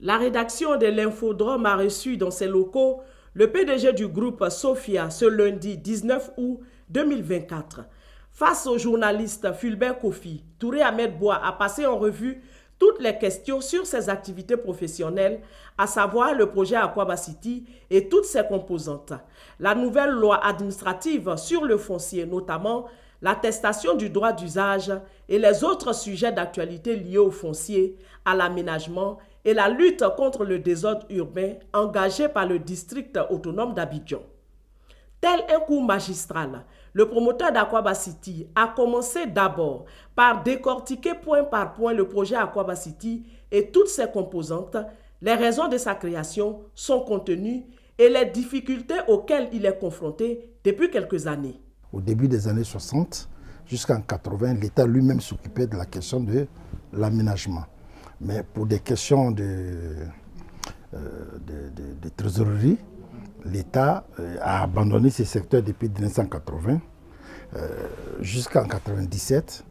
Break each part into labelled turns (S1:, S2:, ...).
S1: La rédaction de l'Infodrome a reçu dans ses locaux le PDG du groupe Sofia ce lundi 19 août 2024. Face au journaliste Fulbert Kofi, Touré Ahmed Bois a passé en revue toutes les questions sur ses activités professionnelles, à savoir le projet Aquaba City et toutes ses composantes. La nouvelle loi administrative sur le foncier, notamment l'attestation du droit d'usage et les autres sujets d'actualité liés au foncier, à l'aménagement et la lutte contre le désordre urbain engagé par le district autonome d'Abidjan. Tel un coup magistral, le promoteur d'Aquaba City a commencé d'abord par décortiquer point par point le projet Aquaba City et toutes ses composantes, les raisons de sa création, son contenu et les difficultés auxquelles il est confronté depuis quelques années.
S2: Au début des années 60, jusqu'en 80, l'État lui-même s'occupait de la question de l'aménagement. Mais pour des questions de trésorerie, l'État a abandonné ces secteurs depuis 1980 jusqu'en 1997.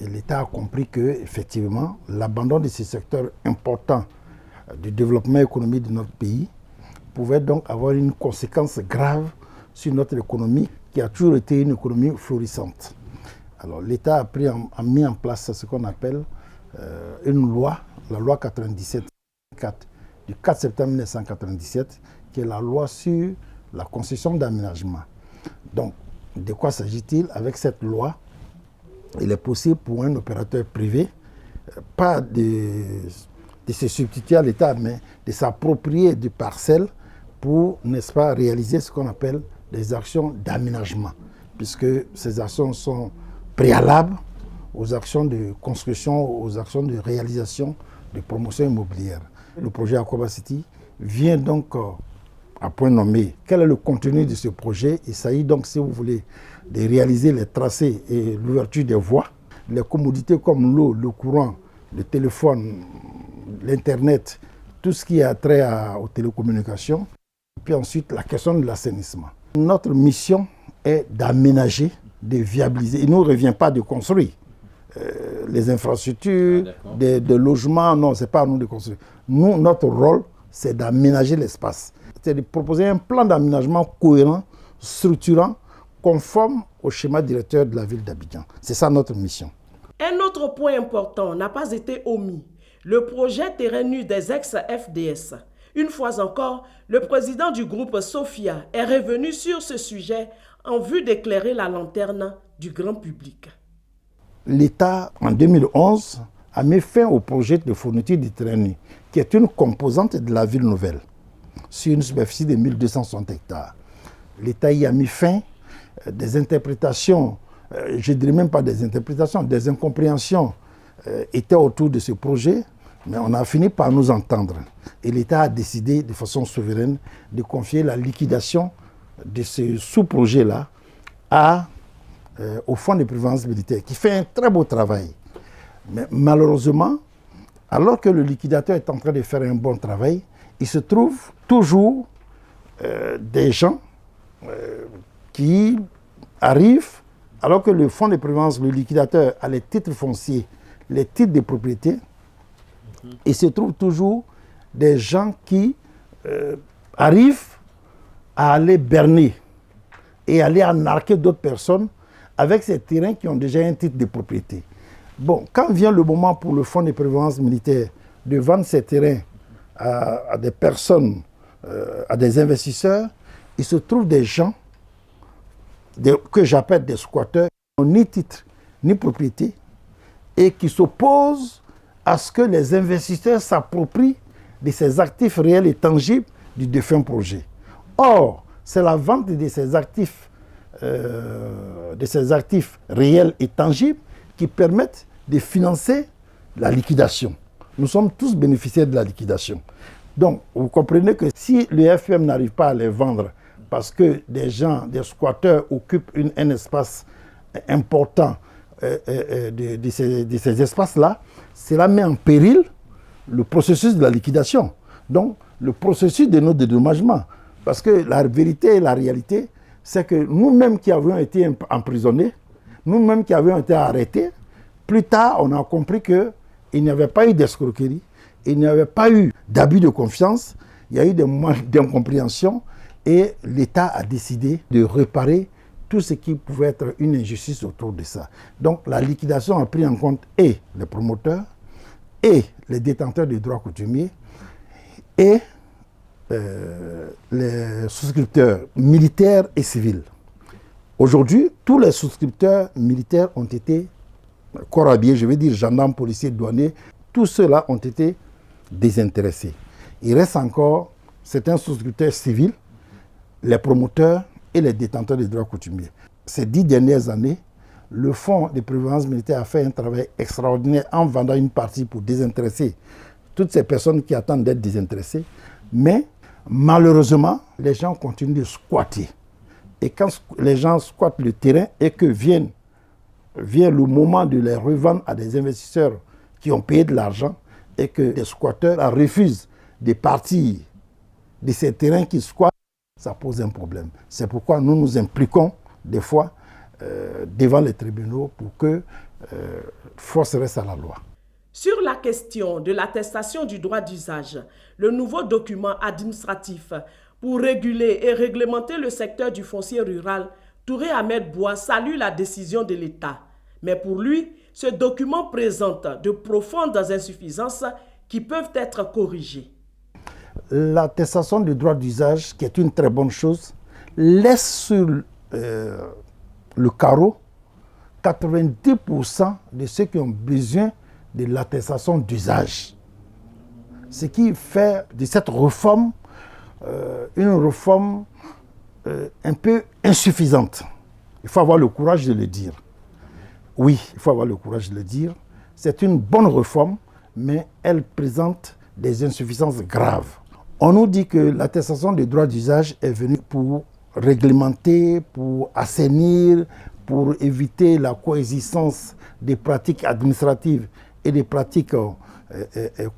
S2: Et l'État a compris qu'effectivement, l'abandon de ces secteurs importants du développement économique de notre pays pouvait donc avoir une conséquence grave sur notre économie, qui a toujours été une économie florissante. Alors l'État a mis en place ce qu'on appelle une loi, la loi 97-4 du 4 septembre 1997, qui est la loi sur la concession d'aménagement. Donc, de quoi s'agit-il? Avec cette loi, il est possible pour un opérateur privé, pas de se substituer à l'État, mais de s'approprier des parcelles pour, n'est-ce pas, réaliser ce qu'on appelle des actions d'aménagement, puisque ces actions sont préalables aux actions de construction, aux actions de réalisation de promotion immobilière. Le projet Aquaba City vient donc à point nommé. Quel est le contenu de ce projet? Il s'agit donc, si vous voulez, de réaliser les tracés et l'ouverture des voies, les commodités comme l'eau, le courant, le téléphone, l'Internet, tout ce qui a trait aux télécommunications, puis ensuite la question de l'assainissement. Notre mission est d'aménager, de viabiliser. Il ne nous revient pas de construire les infrastructures, de logements, non, ce n'est pas à nous de construire. Nous, notre rôle, c'est d'aménager l'espace. C'est de proposer un plan d'aménagement cohérent, structurant, conforme au schéma directeur de la ville d'Abidjan. C'est ça notre mission.
S1: Un autre point important n'a pas été omis, le projet terrain nu des ex-FDS. Une fois encore, le président du groupe Sofia est revenu sur ce sujet en vue d'éclairer la lanterne du grand public.
S2: L'État, en 2011, a mis fin au projet de fourniture du terrain nu, qui est une composante de la ville nouvelle, sur une superficie de 1260 hectares. L'État y a mis fin. Des interprétations, je ne dirais même pas des interprétations, des incompréhensions étaient autour de ce projet, mais on a fini par nous entendre. Et l'État a décidé de façon souveraine de confier la liquidation de ce sous-projet-là au Fonds de prévoyance militaire, qui fait un très beau travail. Mais malheureusement, alors que le liquidateur est en train de faire un bon travail, il se trouve toujours des gens qui arrivent, alors que le fonds de prévoyance, le liquidateur, a les titres fonciers, les titres de propriété, il se trouve toujours des gens qui arrivent à aller berner et aller arnaquer d'autres personnes avec ces terrains qui ont déjà un titre de propriété. Bon, quand vient le moment pour le fonds de prévoyance militaire de vendre ces terrains à des personnes, à des investisseurs, il se trouve des gens que j'appelle des squatteurs, qui n'ont ni titre ni propriété et qui s'opposent à ce que les investisseurs s'approprient de ces actifs réels et tangibles du défunt projet. Or, c'est la vente de ces actifs réels et tangibles qui permettent de financer la liquidation. Nous sommes tous bénéficiaires de la liquidation. Donc, vous comprenez que si le FPM n'arrive pas à les vendre parce que des gens, des squatteurs occupent un espace important de ces espaces-là, cela met en péril le processus de la liquidation. Donc, le processus de notre dédommagement. Parce que la vérité et la réalité, c'est que nous-mêmes qui avions été emprisonnés, nous-mêmes qui avions été arrêtés, plus tard, on a compris qu'il n'y avait pas eu d'escroquerie, Il n'y avait pas eu d'abus de confiance, il y a eu des moments d'incompréhension et l'État a décidé de réparer tout ce qui pouvait être une injustice autour de ça. Donc la liquidation a pris en compte et les promoteurs, et les détenteurs des droits coutumiers, et les souscripteurs militaires et civils. Aujourd'hui, tous les souscripteurs militaires ont été corps habillés, je veux dire gendarmes, policiers, douaniers, tous ceux-là ont été désintéressés. Il reste encore certains souscripteurs civils, les promoteurs et les détenteurs des droits coutumiers. Ces 10 dernières années, le Fonds de prévoyance militaire a fait un travail extraordinaire en vendant une partie pour désintéresser toutes ces personnes qui attendent d'être désintéressées. Mais malheureusement, les gens continuent de squatter. Et quand les gens squattent le terrain et que vient le moment de les revendre à des investisseurs qui ont payé de l'argent et que les squatteurs refusent de partir de ces terrains qui squattent, ça pose un problème. C'est pourquoi nous nous impliquons des fois devant les tribunaux pour que force reste à la loi.
S1: Sur la question de l'attestation du droit d'usage, le nouveau document administratif pour réguler et réglementer le secteur du foncier rural, Touré Ahmed Boua salue la décision de l'État. Mais pour lui, ce document présente de profondes insuffisances qui peuvent être corrigées.
S2: L'attestation du droit d'usage, qui est une très bonne chose, laisse sur le carreau 90% de ceux qui ont besoin de l'attestation d'usage. Ce qui fait de cette réforme une réforme un peu insuffisante. Il faut avoir le courage de le dire. Oui, il faut avoir le courage de le dire. C'est une bonne réforme, mais elle présente des insuffisances graves. On nous dit que l'attestation des droits d'usage est venue pour réglementer, pour assainir, pour éviter la coexistence des pratiques administratives et des pratiques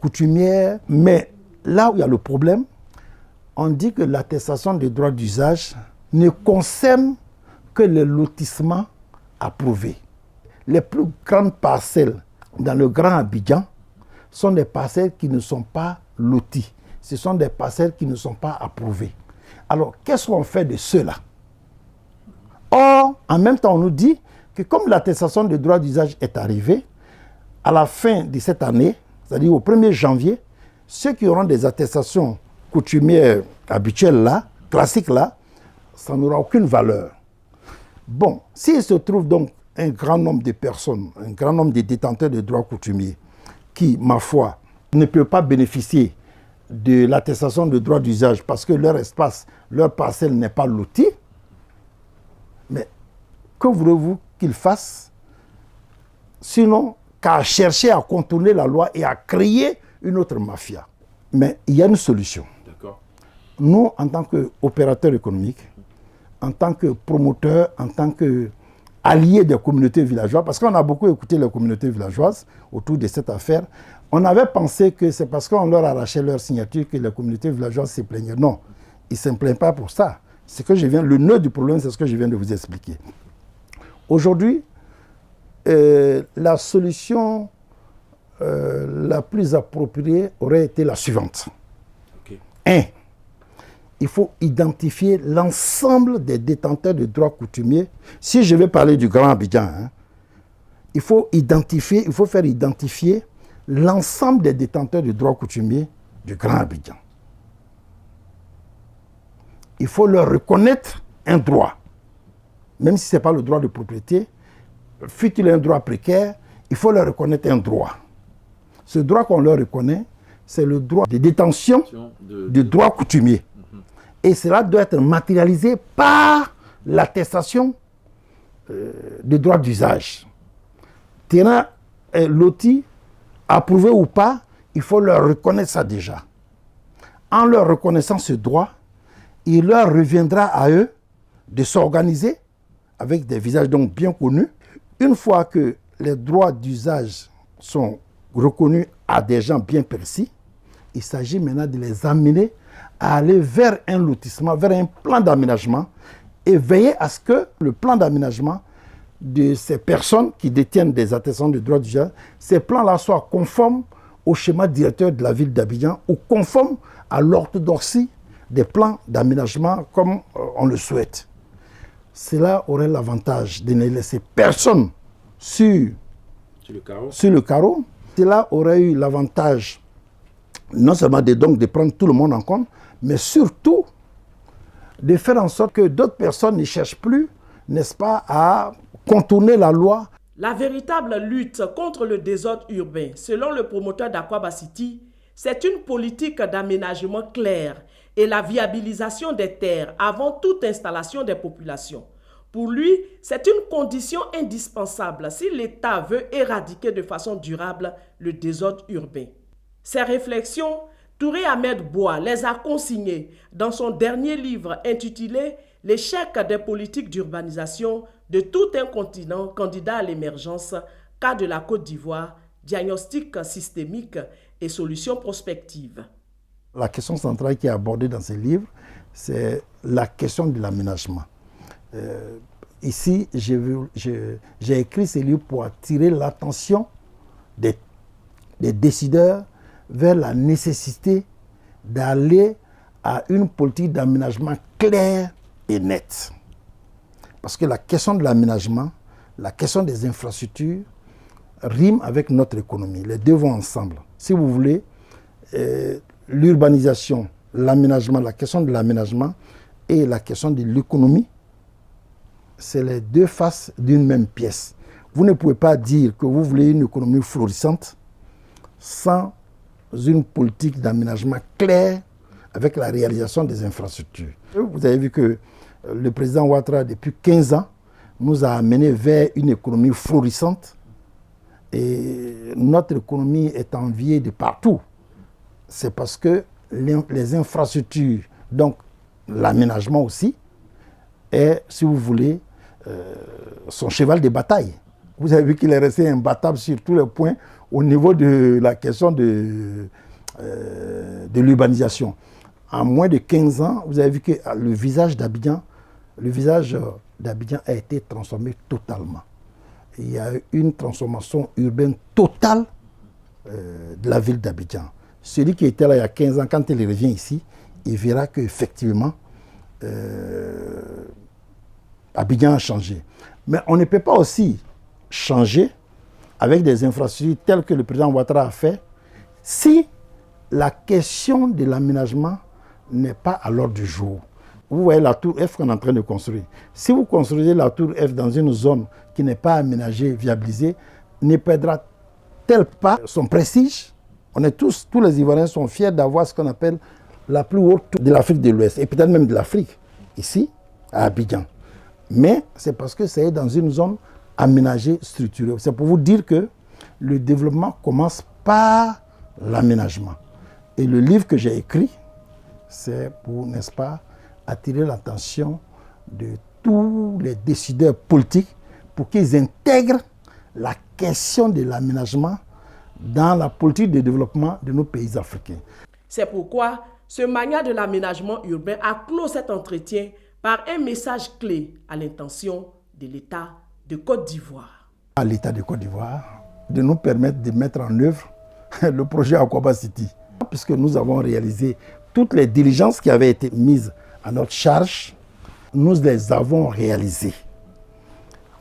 S2: coutumières. Mais là où il y a le problème, on dit que l'attestation des droits d'usage ne concerne que les lotissements approuvés. Les plus grandes parcelles dans le Grand Abidjan sont des parcelles qui ne sont pas loties. Ce sont des parcelles qui ne sont pas approuvées. Alors, qu'est-ce qu'on fait de ceux-là? Or, en même temps, on nous dit que comme l'attestation de droit d'usage est arrivée, à la fin de cette année, c'est-à-dire au 1er janvier, ceux qui auront des attestations coutumières habituelles là, classiques là, ça n'aura aucune valeur. Bon, s'il se trouve donc un grand nombre de personnes, un grand nombre de détenteurs de droits coutumiers qui, ma foi, ne peuvent pas bénéficier de l'attestation de droit d'usage parce que leur espace, leur parcelle n'est pas lotie, mais que voulez-vous qu'ils fassent sinon qu'à chercher à contourner la loi et à créer une autre mafia? Mais il y a une solution. Nous, en tant qu'opérateurs économiques, en tant que promoteurs, en tant qu'alliés des communautés villageoises, parce qu'on a beaucoup écouté les communautés villageoises autour de cette affaire, on avait pensé que c'est parce qu'on leur arrachait leur signature que les communautés villageoises se plaignaient. Non, ils ne se plaignent pas pour ça. Le nœud du problème, c'est ce que je viens de vous expliquer. Aujourd'hui, la solution la plus appropriée aurait été la suivante. Okay. 1. Il faut identifier l'ensemble des détenteurs de droits coutumiers. Si je vais parler du Grand Abidjan, il faut faire identifier l'ensemble des détenteurs de droits coutumiers du Grand Abidjan. Il faut leur reconnaître un droit, même si ce n'est pas le droit de propriété, fût-il un droit précaire, il faut leur reconnaître un droit. Ce droit qu'on leur reconnaît, c'est le droit de détention de droits coutumiers. Et cela doit être matérialisé par l'attestation de droit d'usage. Terrain loti, approuvé ou pas, il faut leur reconnaître ça déjà. En leur reconnaissant ce droit, il leur reviendra à eux de s'organiser avec des visages donc bien connus. Une fois que les droits d'usage sont reconnus à des gens bien précis, il s'agit maintenant de les amener à aller vers un lotissement, vers un plan d'aménagement et veiller à ce que le plan d'aménagement de ces personnes qui détiennent des attestations de droits d'usage, ces plans-là soient conformes au schéma directeur de la ville d'Abidjan ou conforme à l'orthodoxie des plans d'aménagement comme on le souhaite. Cela aurait l'avantage de ne laisser personne sur le carreau. Cela aurait eu l'avantage non seulement de prendre tout le monde en compte, mais surtout de faire en sorte que d'autres personnes ne cherchent plus, n'est-ce pas, à contourner la loi.
S1: La véritable lutte contre le désordre urbain, selon le promoteur d'Akwaba City, c'est une politique d'aménagement claire et la viabilisation des terres avant toute installation des populations. Pour lui, c'est une condition indispensable si l'État veut éradiquer de façon durable le désordre urbain. Ces réflexions, Touré Ahmed Bois les a consignées dans son dernier livre intitulé « L'échec des politiques d'urbanisation de tout un continent candidat à l'émergence, cas de la Côte d'Ivoire, diagnostic systémique et solutions prospectives ».
S2: La question centrale qui est abordée dans ce livre, c'est la question de l'aménagement. Ici, j'ai écrit ce livre pour attirer l'attention des décideurs vers la nécessité d'aller à une politique d'aménagement claire et nette. Parce que la question de l'aménagement, la question des infrastructures, rime avec notre économie. Les deux vont ensemble. Si vous voulez, l'urbanisation, l'aménagement, la question de l'aménagement et la question de l'économie, c'est les deux faces d'une même pièce. Vous ne pouvez pas dire que vous voulez une économie florissante sans une politique d'aménagement claire avec la réalisation des infrastructures. Vous avez vu que le président Ouattara, depuis 15 ans, nous a amenés vers une économie florissante et notre économie est enviée de partout. C'est parce que les infrastructures, donc l'aménagement aussi, est, si vous voulez, son cheval de bataille. Vous avez vu qu'il est resté imbattable sur tous les points au niveau de la question de l'urbanisation. En moins de 15 ans, vous avez vu que le visage d'Abidjan a été transformé totalement. Il y a eu une transformation urbaine totale de la ville d'Abidjan. Celui qui était là il y a 15 ans, quand il revient ici, il verra qu'effectivement, Abidjan a changé. Mais on ne peut pas aussi changer avec des infrastructures telles que le président Ouattara a fait si la question de l'aménagement n'est pas à l'ordre du jour. Vous voyez la tour F qu'on est en train de construire. Si vous construisez la tour F dans une zone qui n'est pas aménagée, viabilisée, ne perdra-t-elle pas son prestige? On est tous les Ivoiriens sont fiers d'avoir ce qu'on appelle la plus haute tour de l'Afrique de l'Ouest et peut-être même de l'Afrique, ici, à Abidjan. Mais c'est parce que c'est dans une zone aménagée, structurée. C'est pour vous dire que le développement commence par l'aménagement. Et le livre que j'ai écrit, c'est pour, n'est-ce pas, attirer l'attention de tous les décideurs politiques pour qu'ils intègrent la question de l'aménagement dans la politique de développement de nos pays africains.
S1: C'est pourquoi ce magnat de l'aménagement urbain a clos cet entretien par un message clé à l'intention de l'État de Côte d'Ivoire.
S2: À l'État de Côte d'Ivoire de nous permettre de mettre en œuvre le projet Akwaba City. Puisque nous avons réalisé toutes les diligences qui avaient été mises à notre charge, nous les avons réalisées.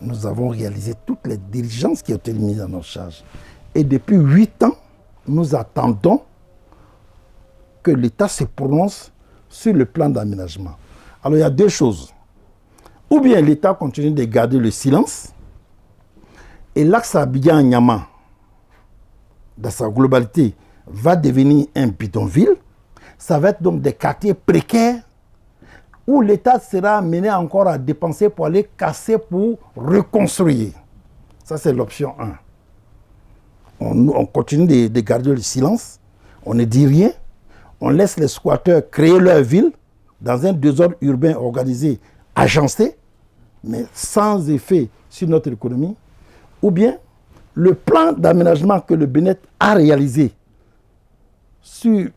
S2: Nous avons réalisé toutes les diligences qui ont été mises à notre charge. Et depuis 8 ans, nous attendons que l'État se prononce sur le plan d'aménagement. Alors il y a deux choses. Ou bien l'État continue de garder le silence, et l'axe Abidjan-Niama, dans sa globalité, va devenir un bidonville. Ça va être donc des quartiers précaires où l'État sera amené encore à dépenser pour aller casser, pour reconstruire. Ça, c'est l'option 1. On continue de garder le silence, on ne dit rien, on laisse les squatteurs créer leur ville dans un désordre urbain organisé, agencé, mais sans effet sur notre économie. Ou bien, le plan d'aménagement que le Bénin a réalisé sur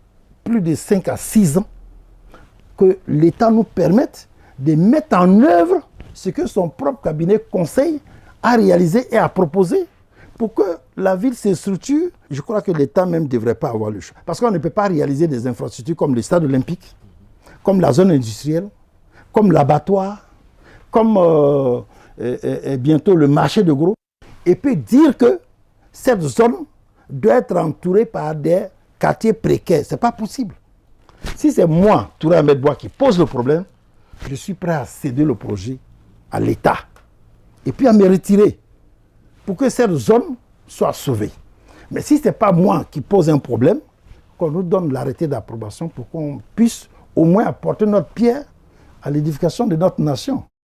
S2: plus de 5 à 6 ans, que l'État nous permette de mettre en œuvre ce que son propre cabinet conseil a réalisé et a proposé pour que la ville se structure, je crois que l'État même ne devrait pas avoir le choix. Parce qu'on ne peut pas réaliser des infrastructures comme le stade olympique, comme la zone industrielle, comme l'abattoir, comme bientôt le marché de gros, et puis dire que cette zone doit être entourée par des quartiers précaires. Ce n'est pas possible. Si c'est moi, Touré Ahmed Boua, qui pose le problème, je suis prêt à céder le projet à l'État et puis à me retirer pour que cette zone soit sauvée. Mais si ce n'est pas moi qui pose un problème, qu'on nous donne l'arrêté d'approbation pour qu'on puisse au moins apporter notre pierre à l'édification de notre nation.